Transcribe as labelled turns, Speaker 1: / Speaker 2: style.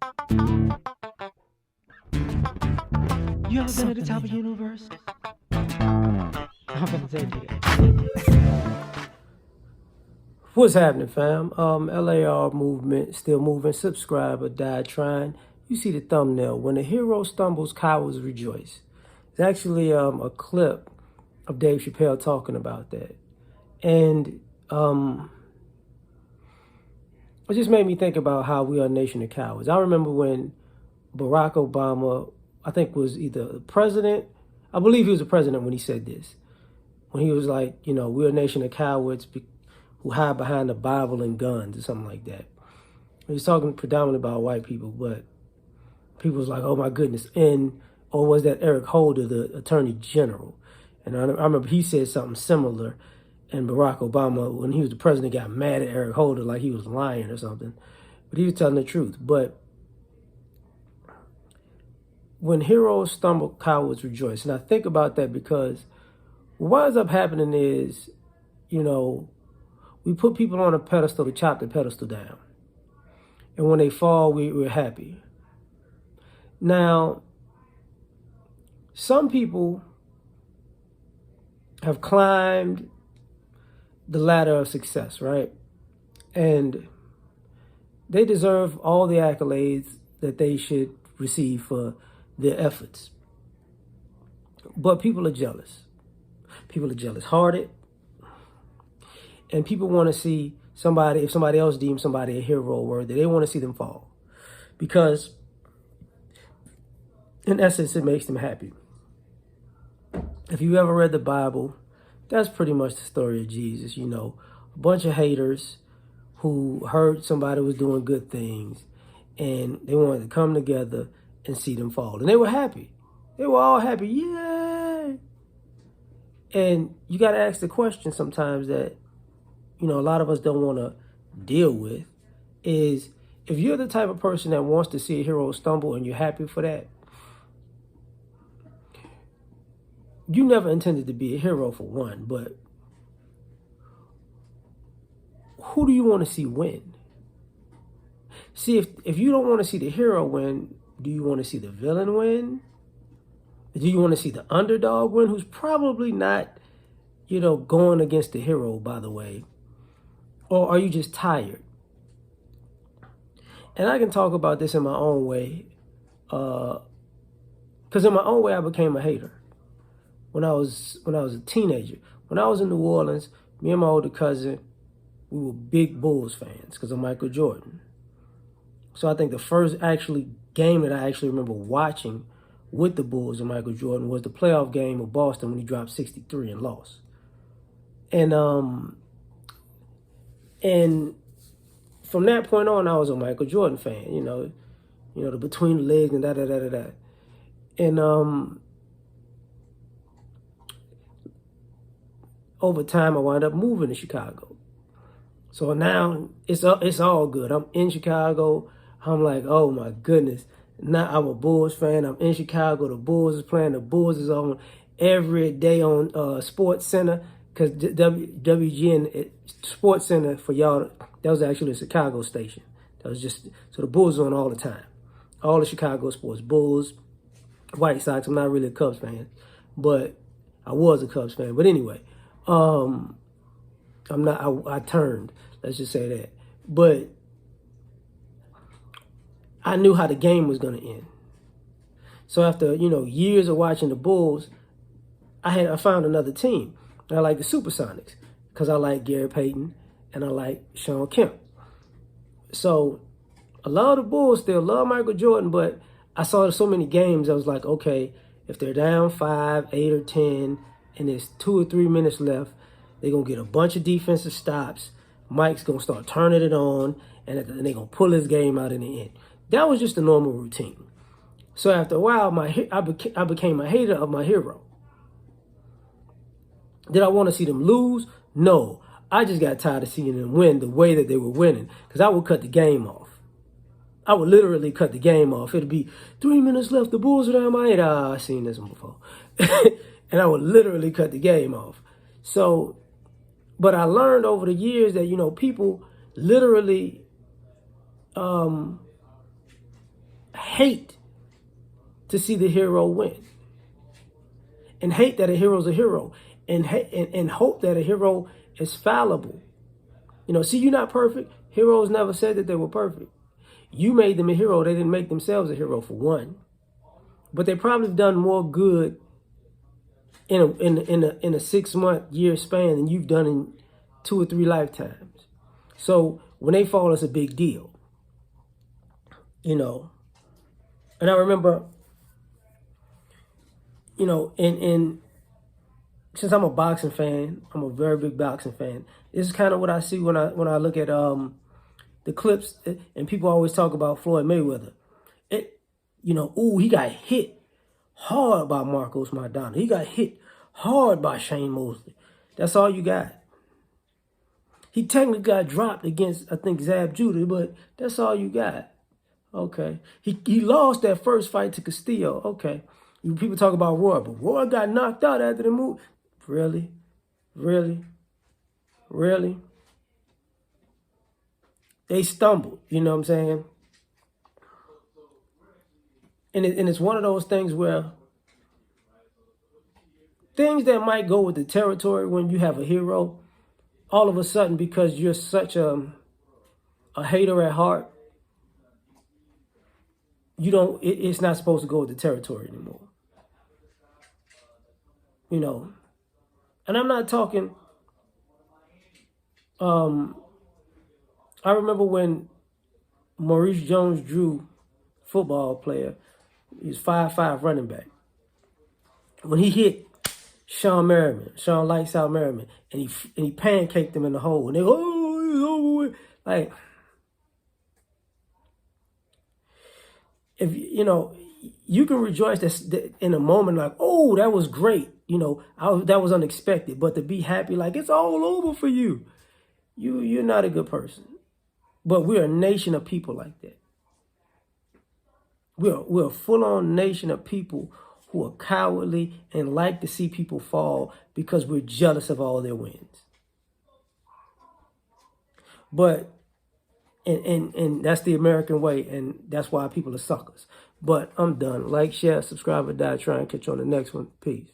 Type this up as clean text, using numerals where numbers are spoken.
Speaker 1: You ever been at the top of the universe? I'm gonna take it. What's happening, fam? L.A.R. movement, still moving. Subscribe or die trying. You see the thumbnail. When a hero stumbles, cowards rejoice. It's actually a clip of Dave Chappelle talking about that. And it just made me think about how we are a nation of cowards. I remember when Barack Obama, I think was either the president, I believe he was the president when he said this. When he was like, we're a nation of cowards who hide behind the Bible and guns or something like that. He was talking predominantly about white people, but people was like, oh my goodness. Or was that Eric Holder, the attorney general? And I remember he said something similar, and Barack Obama, when he was the president, got mad at Eric Holder like he was lying or something. But he was telling the truth. But when heroes stumble, cowards rejoice. And I think about that because what winds up happening is, we put people on a pedestal to chop the pedestal down. And when they fall, we're happy. Now, some people have climbed the ladder of success, right? And they deserve all the accolades that they should receive for their efforts. But people are jealous. People are jealous-hearted. And people want to see somebody, if somebody else deems somebody a hero worthy, they want to see them fall. Because, in essence, it makes them happy. If you ever read the Bible, that's pretty much the story of Jesus. A bunch of haters who heard somebody was doing good things, and they wanted to come together and see them fall. And they were happy. They were all happy. Yay! And you got to ask the question sometimes that, a lot of us don't want to deal with is, if you're the type of person that wants to see a hero stumble and you're happy for that, you never intended to be a hero for one, but who do you want to see win? See, if you don't want to see the hero win, do you want to see the villain win? Do you want to see the underdog win, who's probably not, going against the hero, by the way? Or are you just tired? And I can talk about this in my own way, because in my own way, I became a hater when I was a teenager. When I was in New Orleans, me and my older cousin, we were big Bulls fans because of Michael Jordan. So I think the first game that I actually remember watching with the Bulls and Michael Jordan was the playoff game of Boston when he dropped 63 and lost. And from that point on, I was a Michael Jordan fan. The between the legs and da. And over time, I wound up moving to Chicago. So now it's all good. I'm in Chicago. I'm like, oh my goodness. Now I'm a Bulls fan. I'm in Chicago. The Bulls is playing. The Bulls is on every day on Sports Center, because WGN Sports Center, for y'all, that was actually a Chicago station. That was just, so the Bulls on all the time. All the Chicago sports. Bulls, White Sox. I'm not really a Cubs fan, but I was a Cubs fan. But anyway, I'm not, I turned, let's just say that. But I knew how the game was going to end. So after, years of watching the Bulls, I found another team. And I like the Supersonics because I like Gary Payton and I like Sean Kemp. So I love the Bulls, still love Michael Jordan, but I saw so many games, I was like, okay, if they're down 5, 8, or 10, and there's 2 or 3 minutes left, they're going to get a bunch of defensive stops. Mike's going to start turning it on, and they're going to pull his game out in the end. That was just a normal routine. So after a while, I became a hater of my hero. Did I want to see them lose? No. I just got tired of seeing them win the way that they were winning, because I would cut the game off. I would literally cut the game off. It'd be 3 minutes left. The Bulls are down by 8. I've seen this one before. And I would literally cut the game off. So, but I learned over the years that, people literally hate to see the hero win, and hate that a hero's a hero, and hope that a hero is fallible. You know, see, you're not perfect. Heroes never said that they were perfect. You made them a hero. They didn't make themselves a hero, for one. But they probably have done more good in a 6-month year span than you've done in 2 or 3 lifetimes. So when they fall, it's a big deal. You know. And I remember, you know, since I'm a boxing fan, I'm a very big boxing fan. This is kind of what I see when I look at the clips, and people always talk about Floyd Mayweather. You know, ooh, he got hit hard by Marcos Maidana. He got hit hard by Shane Mosley. That's all you got. He technically got dropped against, I think, Zab Judah, but that's all you got. Okay. He lost that first fight to Castillo. Okay. People talk about Roy, but Roy got knocked out after the move. Really? Really? Really? They stumbled, you know what I'm saying? And it's one of those things where things that might go with the territory when you have a hero, all of a sudden, because you're such a hater at heart, it's not supposed to go with the territory anymore. You know, and I'm not talking, I remember when Maurice Jones-Drew, football player, he was 5'5" running back. When he hit Sean Lights Out Merriman, and he pancaked him in the hole, and they go, oh, he's over with. Like, if you know, you can rejoice that in a moment, like, oh, that was great. You know, that was unexpected. But to be happy, like, it's all over for you. You're not a good person. But we're a nation of people like that. We're a full-on nation of people who are cowardly and like to see people fall because we're jealous of all their wins. But, and that's the American way, and that's why people are suckers. But I'm done. Like, share, subscribe, or die. Try and catch you on the next one. Peace.